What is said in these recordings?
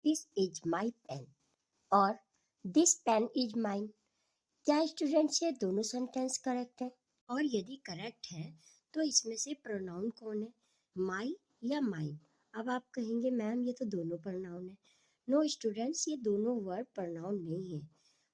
This is my pen और this pen is mine. क्या students ये दोनों सेंटेंस करेक्ट है? और यदि करेक्ट है तो इसमें से प्रोनाउन कौन है, माई या माइन? अब आप कहेंगे मैम ये तो दोनों प्रोनाउन है। नो स्टूडेंट्स, ये दोनों वर्ड प्रोनाउन नहीं है।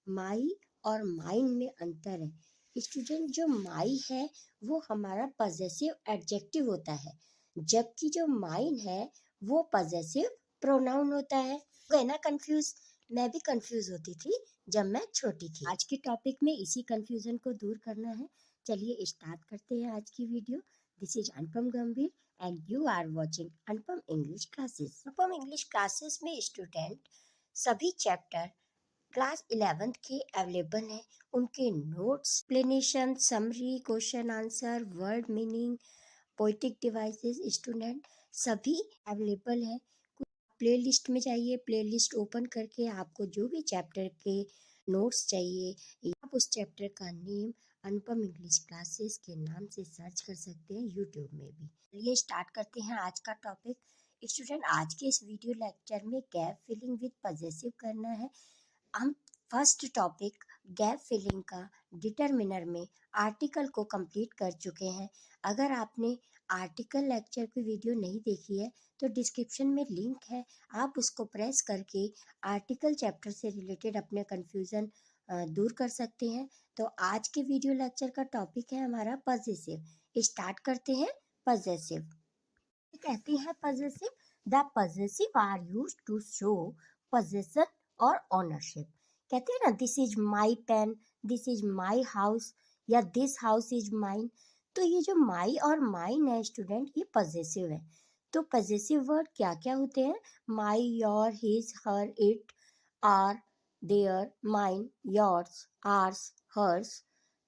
माई और माइन में अंतर है। स्टूडेंट, जो माई है वो हमारा पॉजेसिव एडजेक्टिव होता है, जबकि जो माइन है वो पॉजेसिव प्रोनाउन होता है। गए ना कंफ्यूज? मैं भी कंफ्यूज होती थी जब मैं छोटी थी। आज के टॉपिक में इसी कंफ्यूजन को दूर करना है। चलिए स्टार्ट करते हैं आज की video. This is Anupam Gambhir and you are watching Anupam English classes. Anupam English classes में स्टूडेंट सभी चैप्टर क्लास 11th के अवेलेबल हैं। उनके notes, explanation, summary, question answer, word meaning, poetic devices student सभी अवेलेबल है। प्ले लिस्ट में जाइए, प्ले लिस्ट ओपन करके आपको जो भी चैप्टर के नोट्स चाहिए आप उस चैप्टर का नेम अनुपम इंग्लिश क्लासेस के नाम से सर्च कर सकते हैं यूट्यूब में भी। चलिए स्टार्ट करते हैं आज का टॉपिक। स्टूडेंट, आज के इस वीडियो लेक्चर में गैप फिलिंग विद पॉजेसिव करना है। हम फर्स्ट टॉपिक गैप फिलिंग का डिटरमिनर में आर्टिकल को कंप्लीट कर चुके हैं। अगर आपने आर्टिकल लेक्चर की वीडियो नहीं देखी है तो डिस्क्रिप्शन में लिंक है, आप उसको प्रेस करके आर्टिकल चैप्टर से रिलेटेड अपने कंफ्यूजन दूर कर सकते हैं। तो आज के वीडियो लेक्चर का टॉपिक है हमारा पॉजेसिव। स्टार्ट करते हैं। पॉजेसिव कहते हैं possessive, the possessive are used to show possession और ओनरशिप। कहते हैं ना, this is my pen, this is my house या दिस हाउस इज माइन। तो ये जो माई और माइन है स्टूडेंट, ये पॉजेसिव है। तो पॉजेसिव वर्ड क्या क्या होते हैं? My, your, his, her, it, our, their, mine, yours, ours, hers,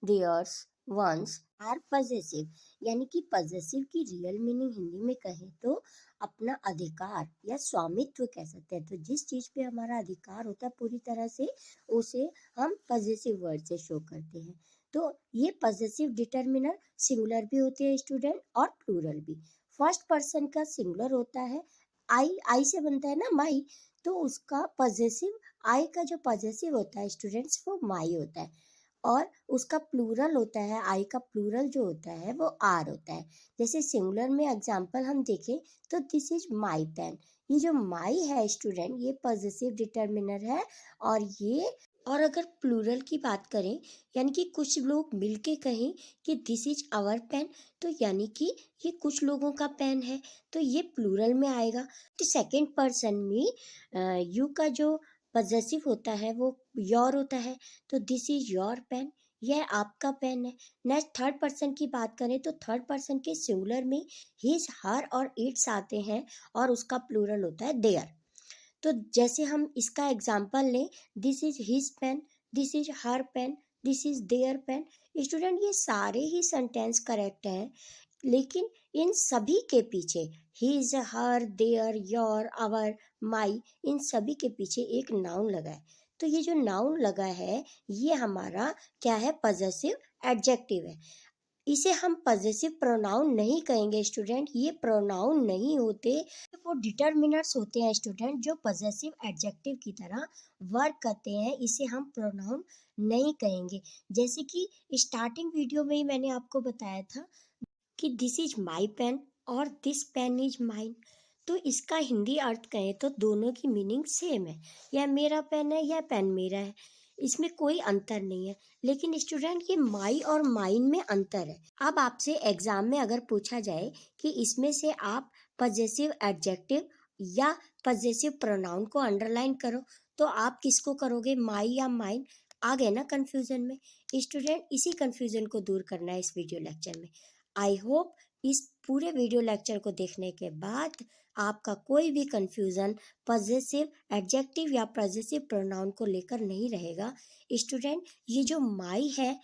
theirs, ones are possessive. यानी कि पॉजेसिव की रियल मीनिंग हिंदी में कहें तो अपना अधिकार या स्वामित्व कह सकते हैं। तो जिस चीज पे हमारा अधिकार होता है पूरी तरह से, उसे हम पॉजेसिव वर्ड से शो करते हैं। तो ये पॉजेसिव डिटरमिनर सिंगुलर भी होते हैं स्टूडेंट और प्लूरल भी। फर्स्ट पर्सन का सिंगुलर होता है, आई से बनता है ना माई, तो उसका पॉजेसिव, आई का जो पॉजेसिव होता है स्टूडेंट्स वो माई होता है। और उसका प्लूरल होता है, आई का प्लूरल जो होता है वो आर होता है। जैसे सिंगुलर में एग्जांपल हम देखें तो दिस इज माई पेन। ये जो माई है स्टूडेंट, ये पॉजेसिव डिटरमिनर है। और अगर प्लूरल की बात करें, यानी कि कुछ लोग मिलके कहें कि दिस इज आवर पेन, तो यानी कि ये कुछ लोगों का पेन है, तो ये प्लूरल में आएगा। तो सेकंड पर्सन में यू का जो पॉजेसिव होता है वो योर होता है, तो दिस इज योर पेन, यह आपका पेन है। नेक्स्ट थर्ड पर्सन की बात करें तो थर्ड पर्सन के सिंगुलर में हिज, हर और इट्स आते हैं और उसका प्लूरल होता है देयर। तो जैसे हम इसका एग्जांपल लें, this is his pen, this is her pen, this is their pen. Student, ये सारे ही सेंटेंस करेक्ट हैं, लेकिन इन सभी के पीछे his, her, their, your, our, my, इन सभी के पीछे एक नाउन लगा है। तो ये जो नाउन लगा है ये हमारा क्या है? पॉजेसिव एडजेक्टिव है। इसे हम पॉजेसिव प्रोनाउन नहीं कहेंगे स्टूडेंट, ये प्रोनाउन नहीं होते, वो डिटरमिनर्स होते हैं स्टूडेंट जो पॉजेसिव एडजेक्टिव की तरह वर्क करते हैं। इसे हम प्रोनाउन नहीं कहेंगे। जैसे कि स्टार्टिंग वीडियो में ही मैंने आपको बताया था कि दिस इज माई पेन और दिस पेन इज माइन। तो इसका हिंदी अर्थ कहें तो दोनों की मीनिंग सेम है, यह मेरा पेन है, यह पेन मेरा है, इसमें कोई अंतर नहीं है। लेकिन स्टूडेंट, ये माई और माइन में अंतर है। अब आपसे एग्जाम में अगर पूछा जाए कि इसमें से आप पॉजेसिव एडजेक्टिव या पॉजेसिव प्रोनाउन को अंडरलाइन करो, तो आप किसको करोगे, माई या माइन? आ गए ना कंफ्यूजन में? स्टूडेंट, इसी कंफ्यूजन को दूर करना है इस वीडियो लेक्चर में। आई होप इस पूरे वीडियो लेक्चर को देखने के बाद आपका कोई भी कंफ्यूजन पॉजेसिव एडजेक्टिव या पॉजेसिव प्रोनाउन को लेकर नहीं रहेगा। स्टूडेंट, ये जो माई है,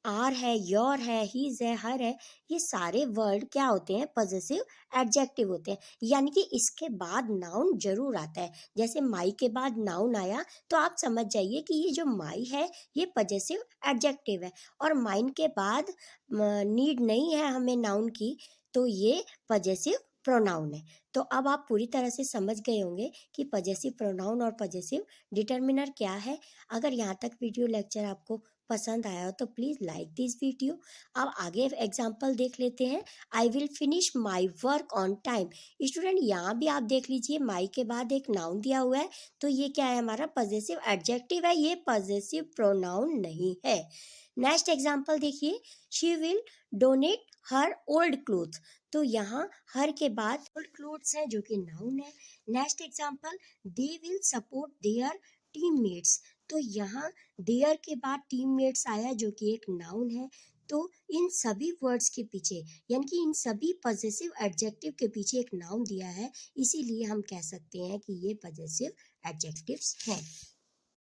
आर है, योर है, हीज है, हर है, ये सारे वर्ड क्या होते हैं? पॉजेसिव एडजेक्टिव होते हैं। यानी कि इसके बाद नाउन जरूर आता है। जैसे माई के बाद नाउन आया तो आप समझ जाइए कि ये जो माई है ये पॉजेसिव एडजेक्टिव है, और माइन के बाद नीड नहीं है हमें नाउन की, तो ये पॉजेसिव प्रोनाउन है। तो अब आप पूरी तरह से समझ गए होंगे कि पजेसिव प्रोनाउन और पजेसिव डिटर्मिनर क्या है। अगर यहाँ तक वीडियो लेक्चर आपको पसंद आया हो तो प्लीज़ लाइक दिस वीडियो। अब आगे एग्जाम्पल देख लेते हैं। I will finish my work on time. Student यहाँ भी आप देख लीजिए, माई के बाद एक नाउन दिया हुआ है, तो ये क्या है, हमारा पजेसिव एडजेक्टिव है, ये पजेसिव प्रोनाउन नहीं है। नेक्स्ट एग्जाम्पल देखिए, she will donate her old cloth. तो यहाँ हर के बाद ओल्ड क्लोथ्स है जो कि नाउन है। Next example, they will support their teammates. तो यहाँ देयर के बाद टीममेट्स आया जो कि एक नाउन है। तो इन सभी वर्ड्स के पीछे, यानी कि इन सभी पजेसिव एडजेक्टिव के पीछे एक नाउन दिया है, इसीलिए हम कह सकते हैं कि ये पजेसिव एडजेक्टिव्स हैं।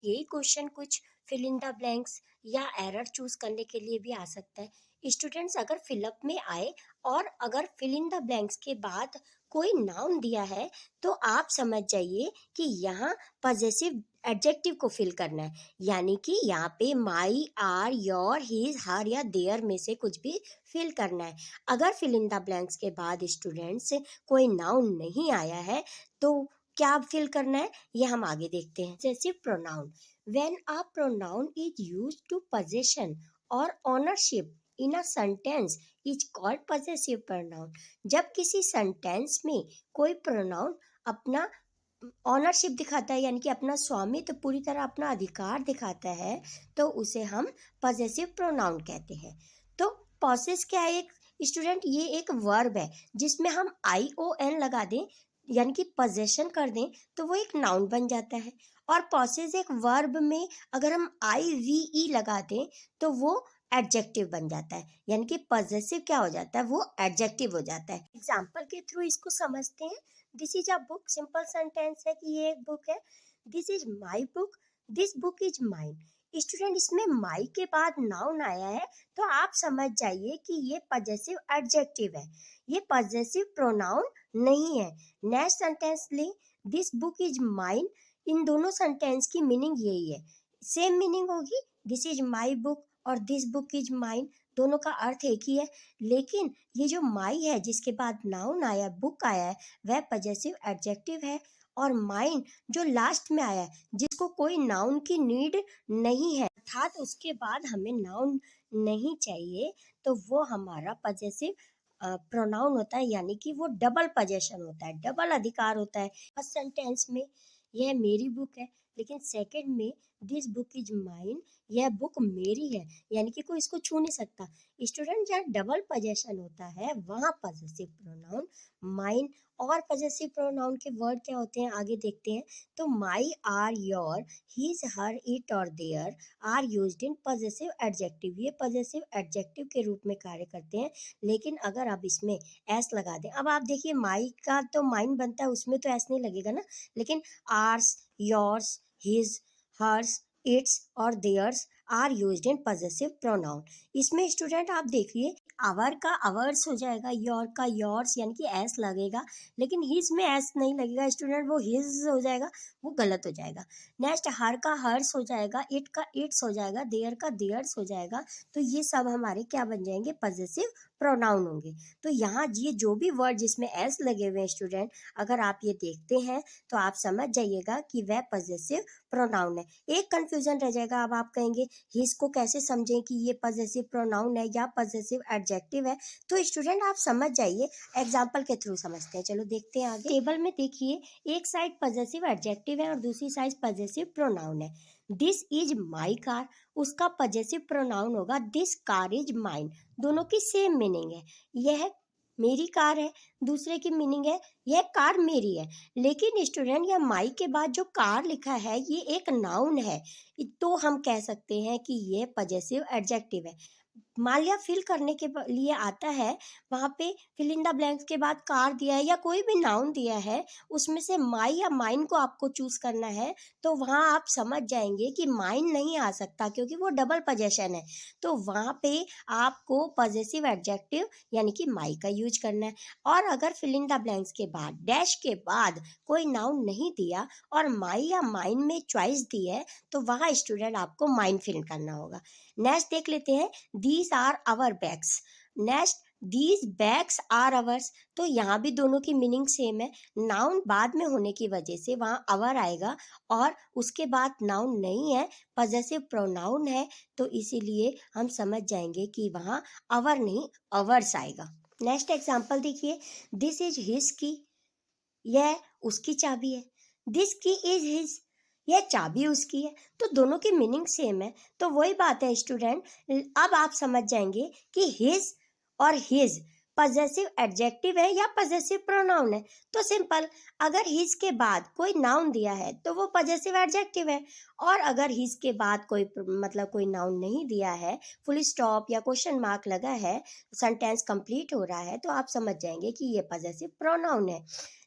यही क्वेश्चन कुछ फिल इन द ब्लैंक्स या एरर चूज करने के लिए भी आ सकता है। स्टूडेंट्स, अगर फिलअप में आए और अगर फिल इन द ब्लैंक्स के बाद कोई नाउन दिया है तो आप समझ जाइए कि यहाँ पजेसिव एडजेक्टिव को फिल करना है, यानी कि यहाँ पे माई, आर, योर, हिज, हर या देयर में से कुछ भी फिल करना है। अगर फिल इन द ब्लैंक्स के बाद स्टूडेंट्स कोई नाउन नहीं आया है तो क्या फिल करना है, ये हम आगे देखते हैं। जैसे pronoun, when a pronoun is used to position और ownership in a sentence is called possessive pronoun. जब किसी सेंटेंस में कोई प्रोनाउन अपना ऑनरशिप दिखाता है, यानी कि अपना स्वामित्व, तो पूरी तरह अपना अधिकार दिखाता है, तो उसे हम पॉसेसिव प्रोनाउन कहते हैं। तो पॉसेस क्या है एक स्टूडेंट, ये एक वर्ब है जिसमें हम ION लगा दें, यानी कि पोजेशन कर दें, तो वो एक नाउन बन जाता है। और पॉसेस एक वर्ब में अगर हम IVE लगा दें तो वो एडजेक्टिव बन जाता है, यानी कि पॉसेसिव क्या हो जाता है, वो एडजेक्टिव हो जाता है। एग्जाम्पल के थ्रू इसको समझते हैं। This is a book, simple sentence है कि ये एक बुक है। This is my book, this book is mine. Student, इसमें माई के बाद नाउन आया है, तो आप समझ जाइए कि ये पॉसेसिव एडजेक्टिव है, ये पॉसेसिव प्रोनाउन नहीं है। नेक्स्ट सेंटेंस ले, दिस बुक इज माइन। इन दोनों सेंटेंस की मीनिंग यही है, सेम मीनिंग होगी, दिस इज माई बुक और दिस बुक इज माइन, दोनों का अर्थ एक ही है। लेकिन ये जो माई है जिसके बाद नाउन आया, बुक आया है, वह पॉसेसिव एडजेक्टिव है। और माइन जो लास्ट में आया है, जिसको कोई नाउन की नीड नहीं है, अर्थात उसके बाद हमें नाउन नहीं चाहिए, तो वो हमारा पॉसेसिव प्रोनाउन होता है, यानी कि वो डबल पोजेशन होता है, डबल अधिकार होता है। फर्स्ट सेंटेंस में यह मेरी बुक है, लेकिन सेकंड में दिस बुक इज माइन, यह बुक मेरी है, यानी कि कोई इसको छू नहीं सकता। स्टूडेंट, जहाँ डबल पोजेशन होता है वहाँ पॉसेसिव प्रोनाउन माइन। और पॉसेसिव प्रोनाउन के वर्ड क्या होते हैं आगे देखते हैं। तो my, our, your, his, her, it और their are used in possessive adjective. ये पॉसेसिव एडजेक्टिव के रूप में कार्य करते हैं। लेकिन अगर आप इसमें एस लगा दें, अब आप देखिए माई का तो माइन बनता है, उसमें तो एस नहीं लगेगा ना, लेकिन ours, yours, his, hers, its और theirs are used in possessive pronoun. इसमें स्टूडेंट आप देखिए, आवर का अवर्स हो जाएगा, योर का योर्स, यानी कि एस लगेगा, लेकिन हिज में एस नहीं लगेगा स्टूडेंट, वो हिज हो जाएगा, वो गलत हो जाएगा। नेक्स्ट, हर का हर्स हो जाएगा, इट का इट्स हो जाएगा, देयर का देयर्स हो जाएगा। तो ये सब हमारे क्या बन जाएंगे, पॉसेसिव प्रोनाउन होंगे। तो यहाँ ये जो भी वर्ड जिसमें एस लगे हुए हैं स्टूडेंट, अगर आप ये देखते हैं तो आप समझ जाइएगा कि वह पॉसेसिव प्रोनाउन है। एक कंफ्यूजन रह जाएगा, अब आप कहेंगे हिज को कैसे समझें कि ये पॉसेसिव प्रोनाउन है या पॉसेसिव एडजेक्टिव है। तो स्टूडेंट आप समझ जाइए, एग्जांपल के थ्रू समझते हैं। चलो देखते हैं आगे। टेबल में देखिए, एक साइड पॉसेसिव एडजेक्टिव है और दूसरी साइड पॉसेसिव प्रोनाउन है। दिस इज माई कार, उसका पॉसेसिव प्रोनाउन होगा दिस कार इज माइन। दोनों की सेम मीनिंग है, यह मेरी कार है, दूसरे की मीनिंग है यह कार मेरी है। लेकिन स्टूडेंट, यह माई के बाद जो कार लिखा है ये एक नाउन है, तो हम कह सकते हैं कि ये पॉसेसिव एडजेक्टिव है। मान लिया फिल करने के लिए आता है, वहाँ पे फिल इन द ब्लैंक्स के बाद कार दिया है या कोई भी नाउन दिया है, उसमें से माई या माइन को आपको चूज करना है, तो वहाँ आप समझ जाएंगे कि माइन नहीं आ सकता क्योंकि वो डबल पोजेशन है। तो वहाँ पे आपको पॉसेसिव एडजेक्टिव यानी कि माई का यूज करना है। और अगर फिल इन द ब्लैंक्स के बाद डैश के बाद कोई नाउन नहीं दिया और माई या माइन में चॉइस दी है, तो वहाँ स्टूडेंट आपको माइन फिल करना होगा। नेक्स्ट देख लेते हैं, these are our bags. Next, these bags are ours, तो यहाँ भी दोनों की मीनिंग सेम है। नाउन बाद में होने की वजह से वहाँ अवर आएगा और उसके बाद नाउन नहीं है, पजेसिव प्रोनाउन है, तो इसीलिए हम समझ जाएंगे कि वहाँ अवर नहीं अवर्स आएगा। नेक्स्ट एग्जाम्पल देखिए, दिस इज हिज की, यह उसकी चाबी है। दिस की इज हिज, यह चाबी उसकी है। तो दोनों की मीनिंग सेम है, तो वही बात है स्टूडेंट, अब आप समझ जाएंगे कि हिज और हिज पजेसिव एडजेक्टिव है या पजेसिव प्रोनाउन है। तो सिंपल, अगर हिज के बाद कोई नाउन दिया है तो वो पजेसिव एडजेक्टिव है, और अगर हिज के बाद कोई मतलब कोई नाउन नहीं दिया है, फुल स्टॉप या क्वेश्चन मार्क लगा है, सेंटेंस कंप्लीट हो रहा है, तो आप समझ जाएंगे कि ये पजेसिव प्रोनाउन है।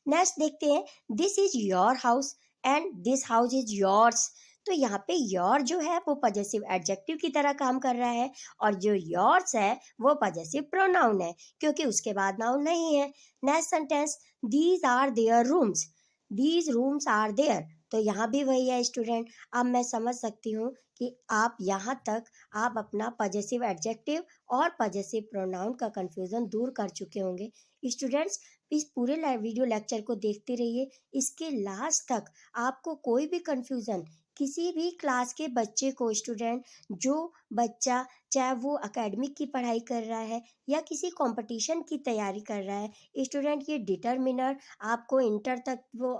नेक्स्ट देखते हैं, this is your house and this house is yours. तो यहाँ पे योर जो है वो पजेसिव एडजेक्टिव की तरह काम कर रहा है, और जो योर्स है वो पजेसिव प्रोनाउन है, क्योंकि उसके बाद नाउन नहीं है। Next sentence, these are their rooms, these rooms are their. तो यहाँ भी वही है स्टूडेंट। अब मैं समझ सकती हूँ कि आप यहाँ तक आप अपना पजेसिव एडजेक्टिव और पजेसिव प्रोनाउन का कंफ्यूजन दूर कर चुके होंगे। स्टूडेंट्स, इस पूरे वीडियो लेक्चर को देखते रहिए, इसके लास्ट तक आपको कोई भी कंफ्यूजन, किसी भी क्लास के बच्चे को, स्टूडेंट जो बच्चा चाहे वो एकेडमिक की पढ़ाई कर रहा है या किसी कंपटीशन की तैयारी कर रहा है, स्टूडेंट ये डिटर्मिनर आपको इंटर तक, वो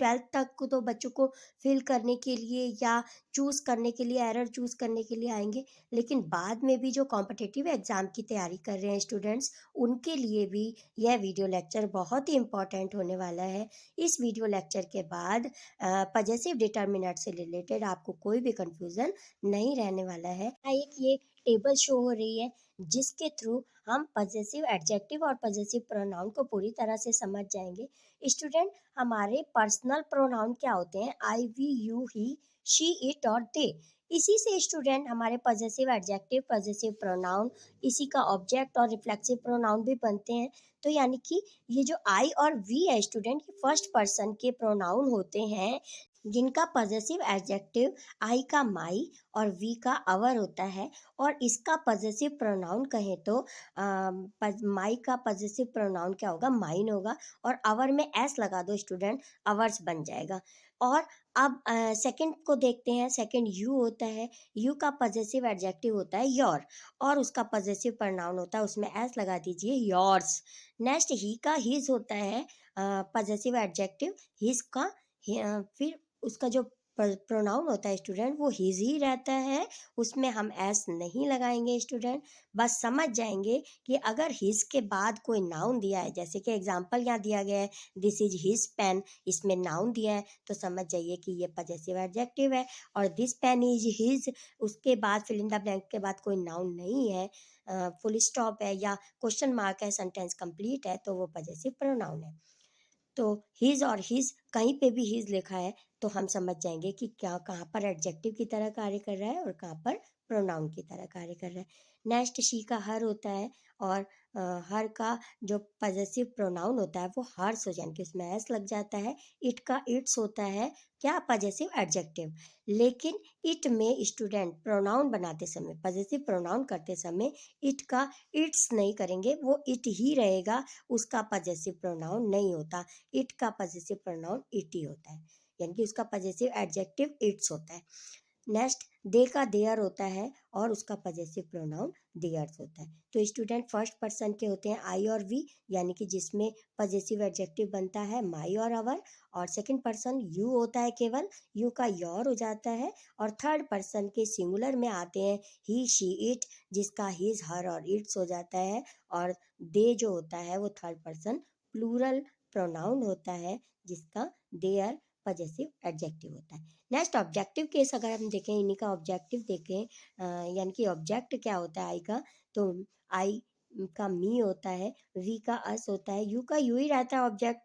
12th तक को तो बच्चों को फिल करने के लिए या चूज करने के लिए, एरर चूज करने के लिए आएंगे, लेकिन बाद में भी जो कॉम्पिटिटिव एग्जाम की तैयारी कर रहे हैं स्टूडेंट्स, उनके लिए भी यह वीडियो लेक्चर बहुत ही इम्पोर्टेंट होने वाला है। इस वीडियो लेक्चर के बाद पजेसिव डिटर्मिनेंट से रिलेटेड आपको कोई भी कंफ्यूजन नहीं रहने वाला है। एक ये टेबल शो हो रही है जिसके थ्रू हम पजेसिव एडजेक्टिव और पजेसिव प्रोनाउन को पूरी तरह से समझ जाएंगे। स्टूडेंट, हमारे पर्सनल प्रोनाउन क्या होते हैं? I, we, you, he, she, it और दे। इसी से स्टूडेंट हमारे पजेसिव एडजेक्टिव, पजेसिव प्रोनाउन, इसी का ऑब्जेक्ट और रिफ्लेक्सिव प्रोनाउन भी बनते हैं। तो यानी कि ये जो आई और वी है स्टूडेंट, ये फर्स्ट पर्सन के प्रोनाउन होते हैं, जिनका पजेसिव एडजेक्टिव आई का माई और वी का अवर होता है, और इसका पजेसिव प्रोनाउन कहें तो माई का पजेसिव प्रोनाउन क्या होगा? माइन होगा, और अवर में एस लगा दो स्टूडेंट, अवर्स बन जाएगा। और अब सेकंड को देखते हैं। सेकंड यू होता है, यू का पजेसिव एडजेक्टिव होता है योर, और उसका पजेसिव प्रोनाउन होता है, उसमें एस लगा दीजिए, योर्स। नेक्स्ट ही का हिज होता है, पजेसिव एडजेक्टिव हिज का, फिर उसका जो प्रोनाउन होता है स्टूडेंट वो हिज ही रहता है, उसमें हम एस नहीं लगाएंगे स्टूडेंट। बस समझ जाएंगे कि अगर हिज के बाद कोई नाउन दिया है, जैसे कि एग्जांपल यहाँ दिया गया है, दिस इज हिज पेन, इसमें नाउन दिया है, तो समझ जाइए कि ये पजेसिव एडजेक्टिव है। और दिस पेन इज हिज, उसके बाद फिल इन द ब्लैंक के बाद कोई नाउन नहीं है, फुल स्टॉप है या क्वेश्चन मार्क है, सेंटेंस कंप्लीट है, तो वो पजेसिव प्रोनाउन है। तो हिज और हिज, कहीं पे भी हिज लिखा है तो हम समझ जाएंगे कि क्या कहाँ पर एडजेक्टिव की तरह कार्य कर रहा है और कहाँ पर प्रोनाउन की तरह कार्य कर रहा है। नेक्स्ट शी का हर होता है, और हर का जो पजेसिव प्रोनाउन होता है वो हर्स हो, यानी कि उसमें एस लग जाता है। इट का इट्स होता है क्या? Possessive adjective. लेकिन इट में स्टूडेंट प्रोनाउन बनाते समय, पजेसिव प्रोनाउन करते समय इट का इट्स नहीं करेंगे, वो इट ही रहेगा, उसका पजेसिव प्रोनाउन नहीं होता। इट का पजेसिव प्रोनाउन इट ही होता है, यानी कि उसका पजेसिव एडजेक्टिव इट्स होता है। नेक्स्ट दे का देयर होता है, और उसका पजेसिव प्रोनाउन देयर्स होता है। तो स्टूडेंट फर्स्ट पर्सन के होते हैं आई और वी, यानी कि जिसमें पजेसिव एडजेक्टिव बनता है माई और अवर, और सेकंड पर्सन यू होता है, केवल यू का योर हो जाता है, और थर्ड पर्सन के सिंगुलर में आते हैं ही, शी, इट, जिसका हिज, हर और इट्स हो जाता है, और दे जो होता है वो थर्ड पर्सन प्लूरल प्रोनाउन होता है, जिसका देयर पजेसिव एडजेक्टिव होता है। नेक्स्ट ऑब्जेक्टिव केस अगर हम देखें, इन्हीं का ऑब्जेक्टिव देखें, यानी कि ऑब्जेक्ट क्या होता है आई का, तो आई का मी होता है, वी का अस होता है, यू का यू ही रहता है ऑब्जेक्ट।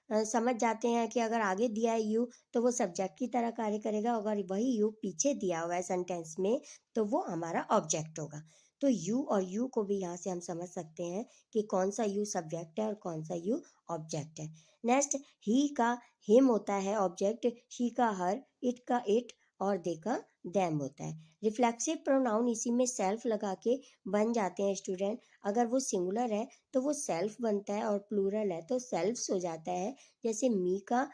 समझ जाते हैं कि अगर आगे दिया है यू तो वो सब्जेक्ट की तरह कार्य करेगा, अगर वही यू पीछे दिया हुआ है सेंटेंस में तो वो हमारा ऑब्जेक्ट होगा। तो यू और यू को भी यहाँ से हम समझ सकते हैं कि कौन सा यू सब्जेक्ट है और कौन सा यू ऑब्जेक्ट है। नेक्स्ट ही का हिम होता है ऑब्जेक्ट, शी का हर, इट का इट और दे का देम होता है। रिफ्लेक्सिव प्रोनाउन इसी में सेल्फ लगा के बन जाते हैं स्टूडेंट। अगर वो सिंगुलर है तो वो सेल्फ बनता है और प्लूरल है तो सेल्फ्स हो जाता है। जैसे मी का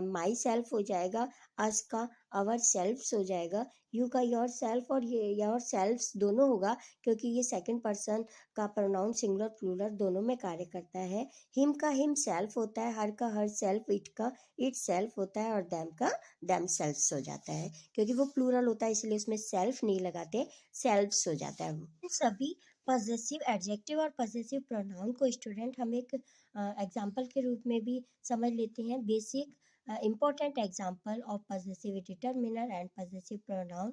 माई सेल्फ हो जाएगा, अस का आवर सेल्फ्स हो जाएगा, यू का योर सेल्फ और ये योर सेल्फ्स दोनों होगा, क्योंकि ये सेकंड पर्सन का प्रोनाउन सिंगुलर प्लूरल दोनों में कार्य करता है। हिम का हिम सेल्फ होता है, हर का हर सेल्फ, इट का इट सेल्फ होता है और देम का देम सेल्फ्स हो जाता है। क्योंकि वो प्लूरल होता है इसलिए उसमें सेल्फ नहीं लगाते, सेल्फ्स हो जाता है वो। सभी पॉजेसिव एडजेक्टिव और पॉजेसिव प्रोनाउन को स्टूडेंट हम एक एग्जाम्पल के रूप में भी समझ लेते हैं। Basic important example of possessive determiner and possessive pronoun.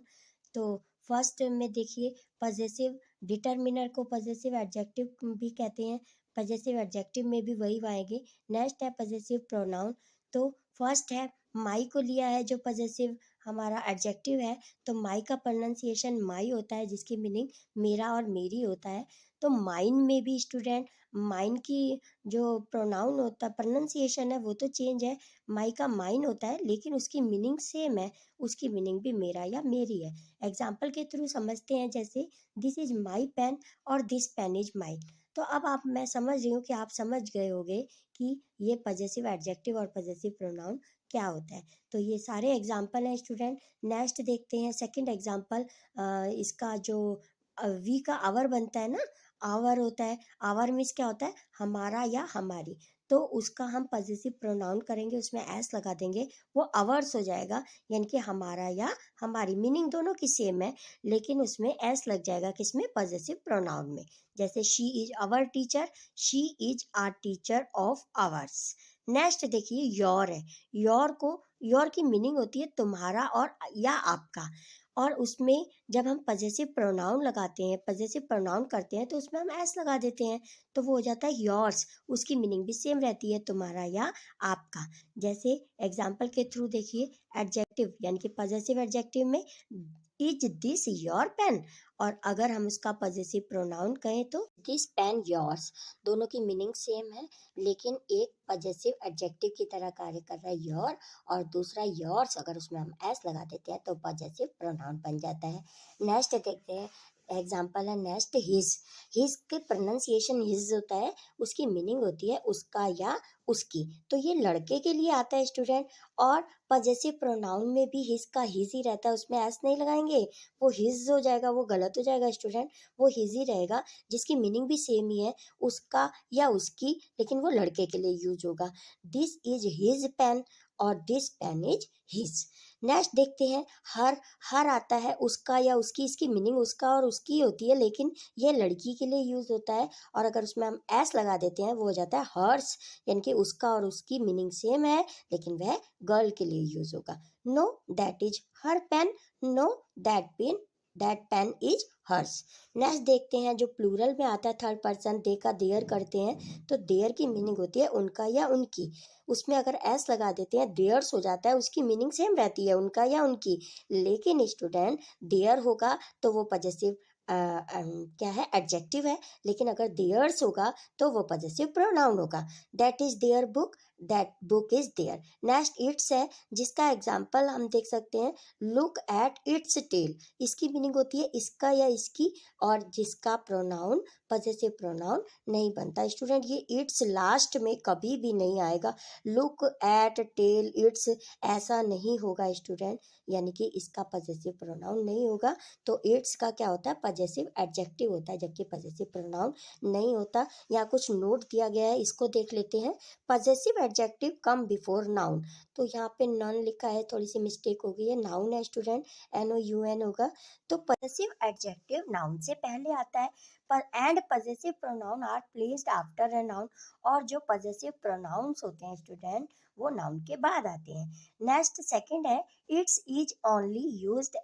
तो फर्स्ट में देखिए, पॉजेसिव डिटरमिनर को पॉजेसिव एडजेक्टिव भी कहते हैं, पॉजेसिव एडजेक्टिव में भी वही आएंगे। नेक्स्ट है पॉजेसिव प्रोनाउन। तो फर्स्ट है माई को लिया है जो पॉजेसिव हमारा एडजेक्टिव है, तो माई का प्रोनाउंसिएशन माई होता है जिसकी मीनिंग मेरा और मेरी होता है। तो माइन में भी स्टूडेंट माइन की जो प्रोनाउन होता है प्रोनाउंसिएशन है वो तो चेंज है, माई का माइन होता है लेकिन उसकी मीनिंग सेम है, उसकी मीनिंग भी मेरा या मेरी है। एग्जाम्पल के थ्रू समझते हैं, जैसे दिस इज माई पेन और दिस पेन इज माई। तो अब आप मैं समझ रही हूँ कि आप समझ गए होंगे कि ये पॉजेसिव एडजेक्टिव और पॉजेसिव प्रोनाउन क्या होता है। तो ये सारे एग्जाम्पल हैं स्टूडेंट। नेक्स्ट देखते हैं सेकंड एग्जाम्पल। इसका जो वी का आवर बनता है ना, आवर होता है, आवर मीन्स क्या होता है, हमारा या हमारी। तो उसका हम पॉजेसिव प्रोनाउन करेंगे, उसमें एस लगा देंगे, वो आवर्स हो जाएगा, यानी कि हमारा या हमारी। मीनिंग दोनों की सेम है लेकिन उसमें एस लग जाएगा, किसमें, पॉजेसिव प्रोनाउन में। जैसे she is our teacher, she is our teacher of ours. Next देखिए योर है। योर को, योर की मीनिंग होती है तुम्हारा और या आपका, और उसमें जब हम पॉजेसिव प्रोनाउन लगाते हैं, पॉजेसिव प्रोनाउन करते हैं तो उसमें हम एस लगा देते हैं, तो वो हो जाता है योर्स। उसकी मीनिंग भी सेम रहती है, तुम्हारा या आपका। जैसे एग्जाम्पल के थ्रू देखिए, एडजेक्टिव यानी कि पॉजेसिव एडजेक्टिव में इज दिस योर पेन, और अगर हम उसका पॉजेसिव प्रोनाउन कहें तो दिस पेन योर्स। दोनों की मीनिंग सेम है लेकिन एक पॉजेसिव एडजेक्टिव की तरह कार्य कर रहा है योर, और दूसरा योर्स, अगर उसमें हम एस लगा देते हैं तो पॉजेसिव प्रोनाउन बन जाता है। नेक्स्ट देखते हैं, एग्जाम्पल है नेक्स्ट हिज। हिज के प्रोनाउंसिएशन हिज होता है, उसकी मीनिंग होती है उसका या उसकी। तो ये लड़के के लिए आता है स्टूडेंट, और पॉजेसिव प्रोनाउन में भी हिज का हिज ही रहता है, उसमें एस नहीं लगाएंगे, वो हिज हो जाएगा, वो गलत हो जाएगा स्टूडेंट, वो हिज ही रहेगा जिसकी मीनिंग भी सेम ही है, उसका या उसकी, लेकिन वो लड़के के लिए यूज होगा। दिस इज हिज पेन और this pen is his. Next देखते हैं हर। हर आता है उसका या उसकी, इसकी मीनिंग उसका और उसकी होती है लेकिन ये लड़की के लिए यूज होता है, और अगर उसमें हम एस लगा देते हैं वो हो जाता है हर्स, यानी कि उसका और उसकी मीनिंग सेम है लेकिन वह गर्ल के लिए यूज होगा। No that is her pen, no that pen is hers. Next देखते हैं जो प्लूरल में आता है थर्ड पर्सन, दे का देयर करते हैं, तो देयर की मीनिंग होती है उनका या उनकी, उसमें अगर एस लगा देते हैं देयर्स हो जाता है, उसकी मीनिंग सेम रहती है उनका या उनकी। लेकिन स्टूडेंट देयर होगा तो वो पॉजेसिव क्या है, एडजेक्टिव है, लेकिन अगर देयर्स होगा तो वो पॉजेसिव प्रोनाउन होगा। That is their book, that book is their. Next its है, जिसका एग्जाम्पल हम देख सकते हैं, लुक एट इट्स टेल। इसकी मीनिंग होती है इसका या इसकी, और जिसका प्रोनाउन पॉजेसिव प्रोनाउन नहीं बनता स्टूडेंट। ये इट्स लास्ट में कभी भी नहीं आएगा, लुक एट टेल इट्स ऐसा नहीं होगा स्टूडेंट, यानी कि इसका पॉजेसिव प्रोनाउन नहीं होगा। तो इट्स का क्या होता है, पॉजेसिव एडजेक्टिव होता है, जबकि पॉजेसिव प्रोनाउन नहीं होता। यहाँ कुछ नोट दिया गया है, इसको देख लेते हैं। Possessive adjective come before noun, तो यहाँ पे नॉन लिखा है, थोड़ी सी मिस्टेक हो गई है, नाउन है स्टूडेंट, NOUN होगा। तो पॉजेसिव एडजेक्टिव नाउन से पहले आता है, पर and possessive pronoun are placed after a noun, और जो पॉजेसिव प्रोनाउंस होते हैं स्टूडेंट वो नाउन के बाद आते हैं। नेक्स्ट सेकंड है, its is only used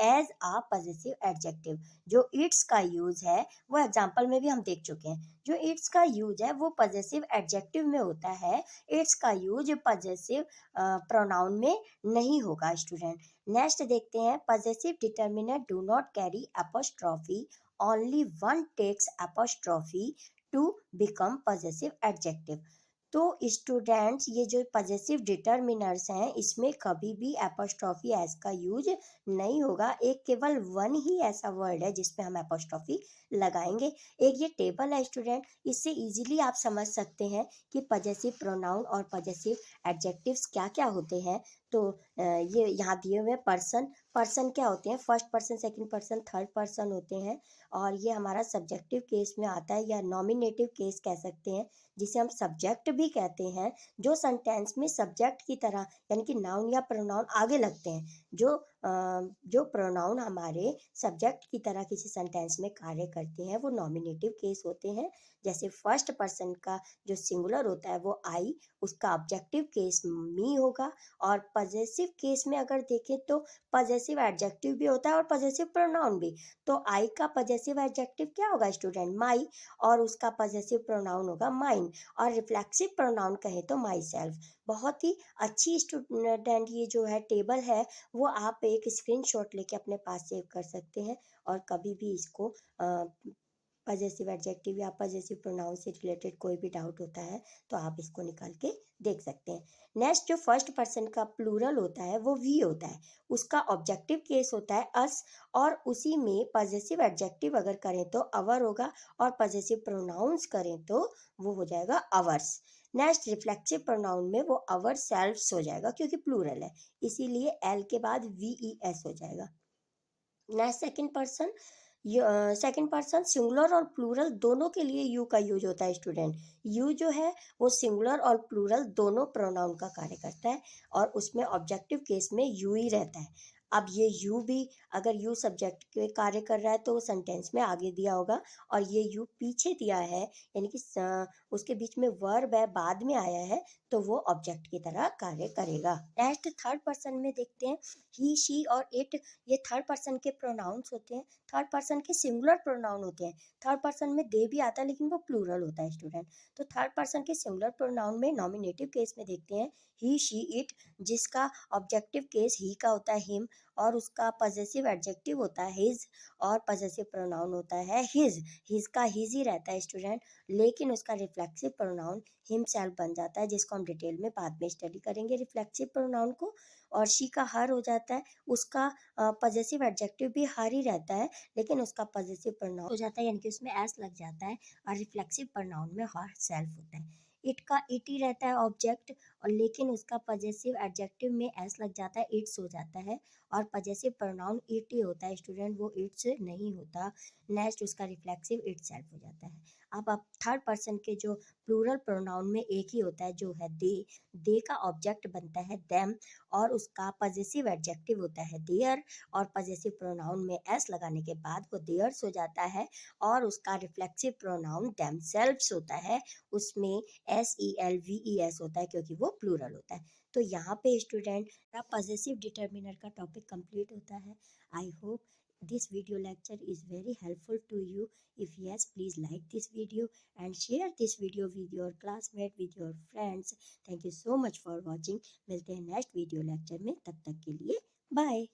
as a possessive adjective. जो इट्स का यूज है वो एग्जाम्पल में भी हम देख चुके हैं, जो इट्स का यूज है वो पॉजेसिव एडजेक्टिव में होता है, इट्स का यूज पॉजेसिव प्रोनाउन में नहीं होगा स्टूडेंट। नेक्स्ट देखते हैं, possessive determiner do not carry apostrophe, only one takes apostrophe to become possessive adjective। तो स्टूडेंट्स ये जो पजेसिव डिटर्मिनर्स हैं इसमें कभी भी एपोस्ट्रॉफी एस का यूज नहीं होगा। एक केवल वन ही ऐसा वर्ड है जिसमें हम एपोस्ट्रॉफी लगाएंगे। एक ये टेबल है स्टूडेंट, इससे इजीली आप समझ सकते हैं कि पजेसिव प्रोनाउन और पजेसिव एडजेक्टिव्स क्या क्या होते हैं। तो ये यहाँ दिए हुए पर्सन, पर्सन क्या होते हैं, first person, second person, third person होते हैं। और ये हमारा सब्जेक्टिव केस में आता है या नॉमिनेटिव केस कह सकते हैं, जिसे हम सब्जेक्ट भी कहते हैं। जो सेंटेंस में सब्जेक्ट की तरह यानी कि नाउन या प्रोनाउन आगे लगते हैं, जो प्रोनाउन हमारे सब्जेक्ट की तरह किसी सेंटेंस में कार्य करते हैं, वो नॉमिनेटिव केस होते हैं। जैसे फर्स्ट पर्सन का जो सिंगुलर होता है वो आई, उसका ऑब्जेक्टिव केस मी होगा। और पजेसिव केस में अगर देखें तो पजेसिव एडजेक्टिव भी होता है और पजेसिव प्रोनाउन भी। तो आई का पजेसिव एडजेक्टिव क्या होगा स्टूडेंट, माई, और उसका पजेसिव प्रोनाउन होगा माइन। और रिफ्लेक्सिव प्रोनाउन कहे तो माई सेल्फ। बहुत ही अच्छी स्टूडेंट ये जो है टेबल है वो आप एक स्क्रीनशॉट लेके अपने पास सेव कर सकते हैं। और कभी भी इसको पजेसिव एडजेक्टिव या पजेसिव प्रोनाउन से रिलेटेड कोई भी डाउट होता है तो आप इसको निकाल के देख सकते हैं। नेक्स्ट जो फर्स्ट पर्सन का प्लूरल होता है वो वी होता है, उसका ऑब्जेक्टिव केस होता है अस, और उसी में पजेसिव एडजेक्टिव अगर करें तो अवर होगा और पजेसिव प्रोनाउंस करें तो वो हो जाएगा अवर्स। नेक्स्ट रिफ्लेक्सिव प्रोनाउन में वो अवर सेल्फ्स हो जाएगा क्योंकि प्लूरल है, इसीलिए एल के बाद वी ई एस हो जाएगा। नेक्स्ट सेकंड पर्सन सिंगुलर और प्लूरल दोनों के लिए यू का यूज होता है स्टूडेंट। यू जो है वो सिंगुलर और प्लूरल दोनों प्रोनाउन का कार्य करता है और उसमें ऑब्जेक्टिव केस में यू ही रहता है। अब ये यू भी अगर यू सब्जेक्ट के कार्य कर रहा है तो सेंटेंस में आगे दिया होगा, और ये यू पीछे दिया है यानी कि उसके बीच में वर्ब है बाद में आया है तो वो ऑब्जेक्ट की तरह कार्य करेगा। नेक्स्ट थर्ड पर्सन में देखते हैं ही शी और इट, ये थर्ड पर्सन के प्रोनाउंस होते हैं, थर्ड पर्सन के सिंगुलर प्रोनाउन होते हैं। थर्ड पर्सन में दे भी आता है लेकिन वो प्लूरल होता है स्टूडेंट। तो थर्ड पर्सन के सिंगुलर प्रोनाउन में नॉमिनेटिव केस में देखते हैं ही शी इट, जिसका ऑब्जेक्टिव केस ही का होता है हिम, और उसका पजेसिव एडजेक्टिव होता है हिज, और पजेसिव प्रोनाउन होता है हिज का हिज ही रहता है स्टूडेंट, लेकिन उसका रिफ्लेक्सिव प्रोनाउन हिमसेल्फ बन जाता है, जिसको हम डिटेल में बाद में स्टडी करेंगे रिफ्लेक्सिव प्रोनाउन को। और शी का हर हो जाता है, उसका पजेसिव एडजेक्टिव भी हर ही रहता है लेकिन उसका पजेसिव प्रोनाउन हो जाता है यानी कि उसमें एस लग जाता है, और रिफ्लेक्सिव प्रोनाउन में हर सेल्फ होता है। इट का इट ही रहता है ऑब्जेक्ट, और लेकिन उसका पजेसिव एडजेक्टिव में एस लग जाता है, इट्स हो जाता है, और पजेसिव प्रोनाउन इट ही होता है स्टूडेंट, वो इट्स नहीं होता। नेक्स्ट उसका रिफ्लेक्सिव इट सेल्फ हो जाता है। अब थर्ड पर्सन के जो प्लूरल प्रोनाउन में एक ही होता है जो है दे का ऑब्जेक्ट बनता है देम, और उसका पजेसिव एडजेक्टिव होता है देयर, और पजेसिव प्रोनाउन में एस लगाने के बाद वो देयर्स हो जाता है, और उसका रिफ्लेक्सिव प्रोनाउन देमसेल्व्स होता है, उसमें SELVES होता है क्योंकि वो प्लूरल होता है। तो यहाँ पे स्टूडेंट पजेसिव डिटर्मिनर का टॉपिक कंप्लीट होता है। I hope this video lecture is very helpful to you. If yes, please like this video and share this video with your classmate, with your friends. Thank you so much for watching. मिलते हैं next video lecture में, तब तक के लिए bye.